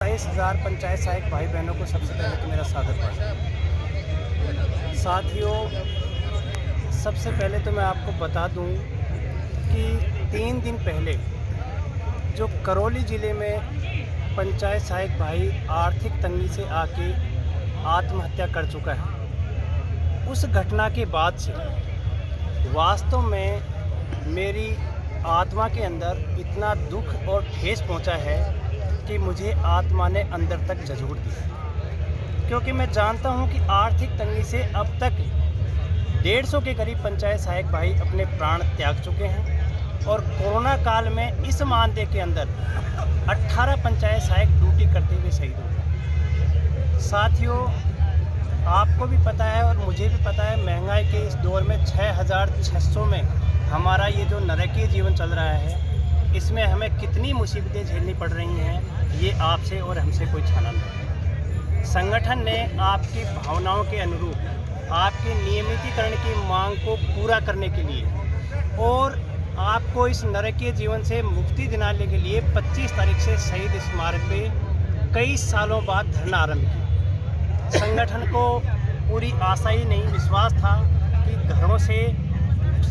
22,000 पंचायत सहायक भाई बहनों को सबसे पहले तो मेरा सादर प्रणाम। साथियों, सबसे पहले तो मैं आपको बता दूं कि 3 दिन पहले जो करौली ज़िले में पंचायत सहायक भाई आर्थिक तंगी से आके आत्महत्या कर चुका है, उस घटना के बाद से वास्तव में मेरी आत्मा के अंदर इतना दुख और ठेस पहुंचा है कि मुझे आत्मा ने अंदर तक झंझोड़ दिया। क्योंकि मैं जानता हूं कि आर्थिक तंगी से अब तक 150 के करीब पंचायत सहायक भाई अपने प्राण त्याग चुके हैं और कोरोना काल में इस मानदेय के अंदर 18 पंचायत सहायक ड्यूटी करते हुए शहीद हो गए। साथियों, आपको भी पता है और मुझे भी पता है, महंगाई के इस दौर में 6,600 में हमारा ये जो नरकीय जीवन चल रहा है, इसमें हमें कितनी मुसीबतें झेलनी पड़ रही हैं, ये आपसे और हमसे कोई छाना नहीं। संगठन ने आपकी भावनाओं के अनुरूप आपके नियमितीकरण की मांग को पूरा करने के लिए और आपको इस नरकीय जीवन से मुक्ति दिलाने के लिए 25 तारीख से शहीद स्मारक पे कई सालों बाद धरना आरंभ किया। संगठन को पूरी आशा ही नहीं, विश्वास था कि घरों से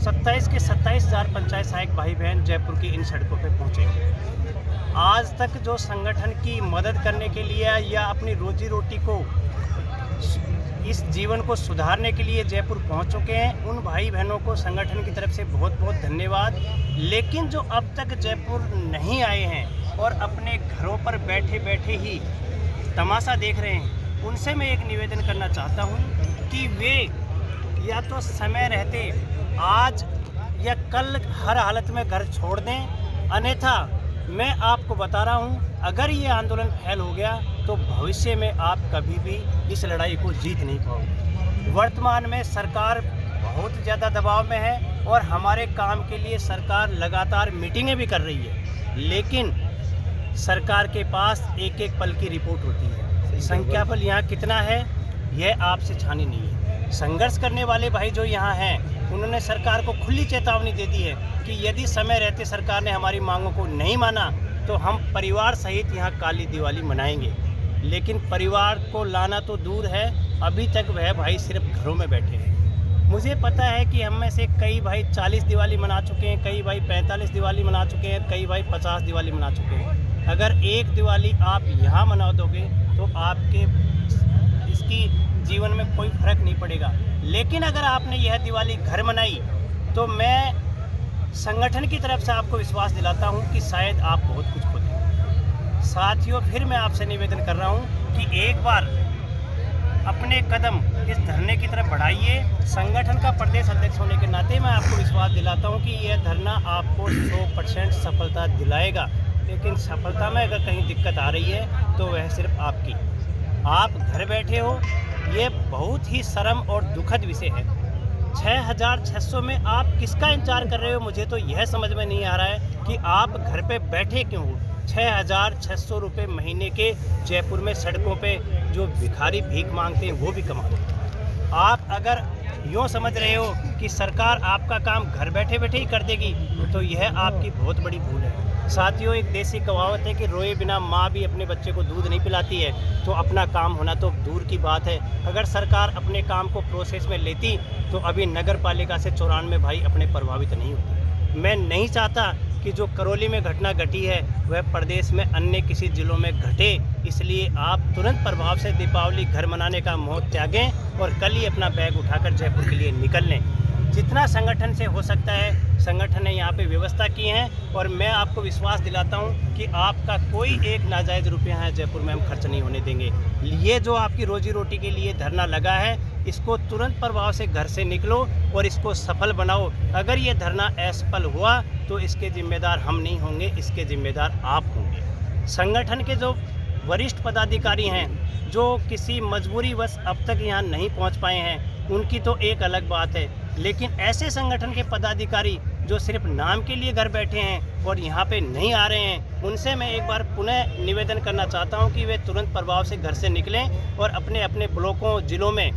27,000 पंचायत सहायक भाई बहन जयपुर की इन सड़कों पे पहुँचेंगे। आज तक जो संगठन की मदद करने के लिए या अपनी रोजी रोटी को, इस जीवन को सुधारने के लिए जयपुर पहुंच चुके हैं, उन भाई बहनों को संगठन की तरफ से बहुत बहुत धन्यवाद। लेकिन जो अब तक जयपुर नहीं आए हैं और अपने घरों पर बैठे बैठे ही तमाशा देख रहे हैं, उनसे मैं एक निवेदन करना चाहता हूं कि वे या तो समय रहते आज या कल हर हालत में घर छोड़ दें, अन्यथा मैं आपको बता रहा हूं, अगर ये आंदोलन फैल हो गया तो भविष्य में आप कभी भी इस लड़ाई को जीत नहीं पाओगे। वर्तमान में सरकार बहुत ज़्यादा दबाव में है और हमारे काम के लिए सरकार लगातार मीटिंगें भी कर रही है, लेकिन सरकार के पास एक एक पल की रिपोर्ट होती है। संख्या बल यहाँ कितना है यह आपसे छानी नहीं है। संघर्ष करने वाले भाई जो यहाँ हैं, उन्होंने सरकार को खुली चेतावनी दे दी है कि यदि समय रहते सरकार ने हमारी मांगों को नहीं माना तो हम परिवार सहित यहाँ काली दिवाली मनाएंगे। लेकिन परिवार को लाना तो दूर है, अभी तक वह भाई सिर्फ घरों में बैठे हैं। मुझे पता है कि हम में से कई भाई 40 दिवाली मना चुके हैं, कई भाई 45 दिवाली मना चुके हैं, कई भाई 50 दिवाली मना चुके हैं। अगर एक दिवाली आप यहाँ मना दोगे तो आपके इसकी जीवन में कोई फर्क नहीं पड़ेगा। लेकिन अगर आपने यह दिवाली घर मनाई तो मैं संगठन की तरफ से आपको विश्वास दिलाता हूं कि शायद आप बहुत कुछ खो देंगे। साथियों, फिर मैं आपसे निवेदन कर रहा हूं कि एक बार अपने कदम इस धरने की तरफ बढ़ाइए। संगठन का प्रदेश अध्यक्ष होने के नाते मैं आपको विश्वास दिलाता हूं कि यह धरना आपको 100% सफलता दिलाएगा। लेकिन सफलता में अगर कहीं दिक्कत आ रही है तो वह सिर्फ आपकी। आप घर बैठे हो, ये बहुत ही शर्म और दुखद विषय है। 6,600 में आप किसका इंतजार कर रहे हो? मुझे तो यह समझ में नहीं आ रहा है कि आप घर पे बैठे क्यों हो। 6,600 रुपये महीने के जयपुर में सड़कों पे जो भिखारी भीख मांगते हैं वो भी कमाते हैं। आप अगर यूँ समझ रहे हो कि सरकार आपका काम घर बैठे बैठे ही कर देगी तो यह आपकी बहुत बड़ी भूल है। साथियों, एक देसी कहावत है कि रोए बिना माँ भी अपने बच्चे को दूध नहीं पिलाती है, तो अपना काम होना तो दूर की बात है। अगर सरकार अपने काम को प्रोसेस में लेती तो अभी नगर पालिका से 94 भाई अपने प्रभावित नहीं होते। मैं नहीं चाहता कि जो करौली में घटना घटी है वह प्रदेश में अन्य किसी जिलों में घटे, इसलिए आप तुरंत प्रभाव से दीपावली घर मनाने का मोह त्यागें और कल ही अपना बैग उठाकर जयपुर के लिए निकल लें। जितना संगठन से हो सकता है संगठन ने यहाँ पे व्यवस्था की है और मैं आपको विश्वास दिलाता हूँ कि आपका कोई एक नाजायज़ रुपया है जयपुर में हम खर्च नहीं होने देंगे। ये जो आपकी रोजी रोटी के लिए धरना लगा है, इसको तुरंत प्रभाव से घर से निकलो और इसको सफल बनाओ। अगर ये धरना असफल हुआ तो इसके जिम्मेदार हम नहीं होंगे, इसके जिम्मेदार आप होंगे। संगठन के जो वरिष्ठ पदाधिकारी हैं जो किसी मजबूरीवश अब तक यहाँ नहीं पहुँच पाए हैं, उनकी तो एक अलग बात है, लेकिन ऐसे संगठन के पदाधिकारी जो सिर्फ नाम के लिए घर बैठे हैं और यहाँ पे नहीं आ रहे हैं, उनसे मैं एक बार पुनः निवेदन करना चाहता हूँ कि वे तुरंत प्रभाव से घर से निकलें और अपने अपने ब्लॉकों, जिलों में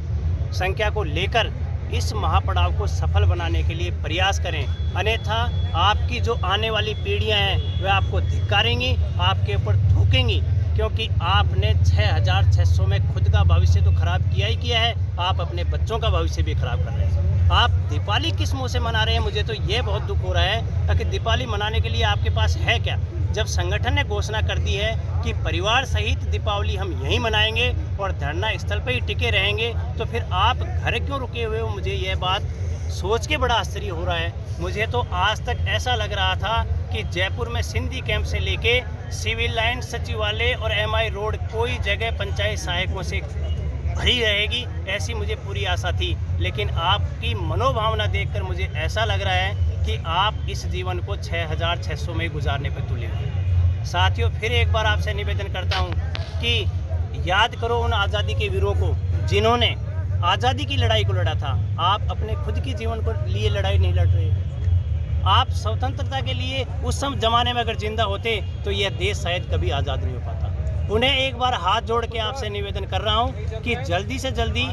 संख्या को लेकर इस महापड़ाव को सफल बनाने के लिए प्रयास करें। अन्यथा आपकी जो आने वाली पीढ़ियाँ हैं वह आपको धिक्कारेंगी, आपके ऊपर थूकेंगी। क्योंकि आपने 6,600 में खुद का भविष्य तो खराब किया ही किया है, आप अपने बच्चों का भविष्य भी खराब कर रहे हैं। आप दीपावली किस मुँह से मना रहे हैं? मुझे तो ये बहुत दुख हो रहा है कि दीपावली मनाने के लिए आपके पास है क्या? जब संगठन ने घोषणा कर दी है कि परिवार सहित दीपावली हम यहीं मनाएंगे और धरना स्थल पर ही टिके रहेंगे, तो फिर आप घर क्यों रुके हुए हो? मुझे यह बात सोच के बड़ा आश्चर्य हो रहा है। मुझे तो आज तक ऐसा लग रहा था कि जयपुर में सिंधी कैंप से लेके सिविल लाइन, सचिवालय और MI रोड कोई जगह पंचायत सहायकों से भरी रहेगी, ऐसी मुझे पूरी आशा थी। लेकिन आपकी मनोभावना देखकर मुझे ऐसा लग रहा है कि आप इस जीवन को 6,600 में गुजारने पर तुले हुए। साथियों, फिर एक बार आपसे निवेदन करता हूं कि याद करो उन आज़ादी के वीरों को जिन्होंने आज़ादी की लड़ाई को लड़ा था। आप अपने खुद की जीवन को लिए लड़ाई नहीं लड़ रहे। आप स्वतंत्रता के लिए उस समय ज़माने में अगर जिंदा होते तो यह देश शायद कभी आज़ाद नहीं हो पाता। उन्हें एक बार हाथ जोड़ के आपसे निवेदन कर रहा हूं कि जल्दी से जल्दी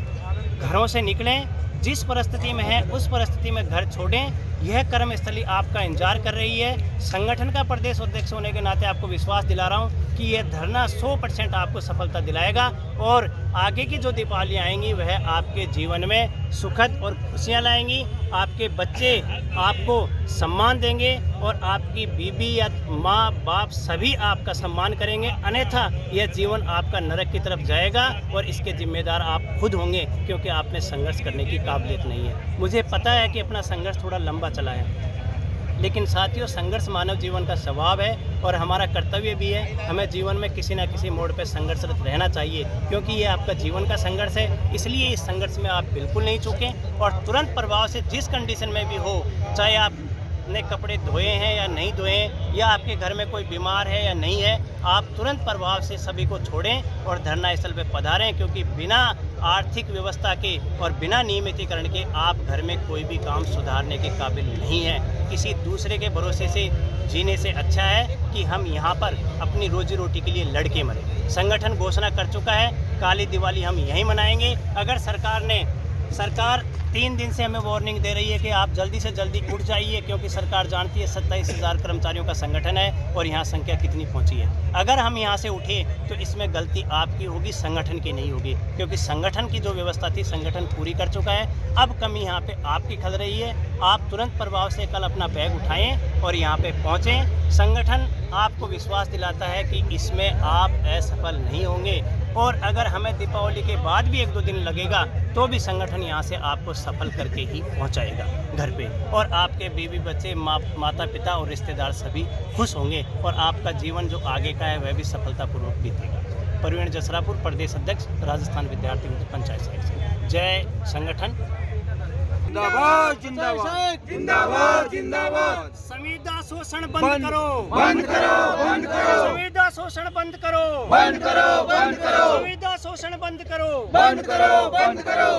घरों से निकलें, जिस परिस्थिति में है उस परिस्थिति में घर छोड़ें। यह कर्मस्थली आपका इंतजार कर रही है। संगठन का प्रदेश अध्यक्ष होने के नाते आपको विश्वास दिला रहा हूं कि यह धरना 100% आपको सफलता दिलाएगा और आगे की जो दीपावली आएंगी वह आपके जीवन में सुखद और खुशियां लाएंगी। आपके बच्चे आपको सम्मान देंगे और आपकी बीवी या माँ बाप सभी आपका सम्मान करेंगे, अन्यथा यह जीवन आपका नरक की तरफ जाएगा और इसके जिम्मेदार आप खुद होंगे, क्योंकि आप में संघर्ष करने की काबिलियत नहीं है। मुझे पता है कि अपना संघर्ष थोड़ा लंबा चला है, लेकिन साथियों, संघर्ष मानव जीवन का स्वभाव है और हमारा कर्तव्य भी है। हमें जीवन में किसी न किसी मोड़ पर संघर्षरत रहना चाहिए, क्योंकि ये आपका जीवन का संघर्ष है। इसलिए इस संघर्ष में आप बिल्कुल नहीं चूकें और तुरंत प्रभाव से जिस कंडीशन में भी हो, चाहे आपने कपड़े धोए हैं या नहीं धोए हैं, या आपके घर में कोई बीमार है या नहीं है, आप तुरंत प्रभाव से सभी को छोड़ें और धरना स्थल पर पधारें, क्योंकि बिना आर्थिक व्यवस्था के और बिना नियमितीकरण के आप घर में कोई भी काम सुधारने के काबिल नहीं है। किसी दूसरे के भरोसे से जीने से अच्छा है कि हम यहाँ पर अपनी रोजी रोटी के लिए लड़के मरें। संगठन घोषणा कर चुका है, काली दिवाली हम यहीं मनाएंगे। अगर सरकार 3 दिन से हमें वार्निंग दे रही है कि आप जल्दी से जल्दी उठ जाइए, क्योंकि सरकार जानती है 27,000 कर्मचारियों का संगठन है और यहाँ संख्या कितनी पहुँची है। अगर हम यहाँ से उठे तो इसमें गलती आपकी होगी, संगठन की नहीं होगी, क्योंकि संगठन की जो व्यवस्था थी संगठन पूरी कर चुका है। अब कमी यहाँ पे आपकी खल रही है। आप तुरंत प्रभाव से कल अपना बैग उठाएं और यहाँ पे पहुँचें। संगठन आपको विश्वास दिलाता है कि इसमें आप असफल नहीं होंगे, और अगर हमें दीपावली के बाद भी 1-2 दिन लगेगा तो भी संगठन यहाँ से आपको सफल करके ही पहुँचाएगा घर पे, और आपके बीवी बच्चे, माता पिता और रिश्तेदार सभी खुश होंगे और आपका जीवन जो आगे का है वह भी सफलतापूर्वक बीतेगा। प्रवीण जसरापुर, प्रदेश अध्यक्ष, राजस्थान विद्यार्थी पंचायत समिति। जय संगठन। जिंदाबाद जिंदाबाद जिंदाबाद जिंदाबाद। संविदा शोषण बंद करो, बंद करो, बंद करो। संविदा शोषण बंद करो, बंद करो, बंद करो। संविदा शोषण बंद करो, बंद करो, बंद करो।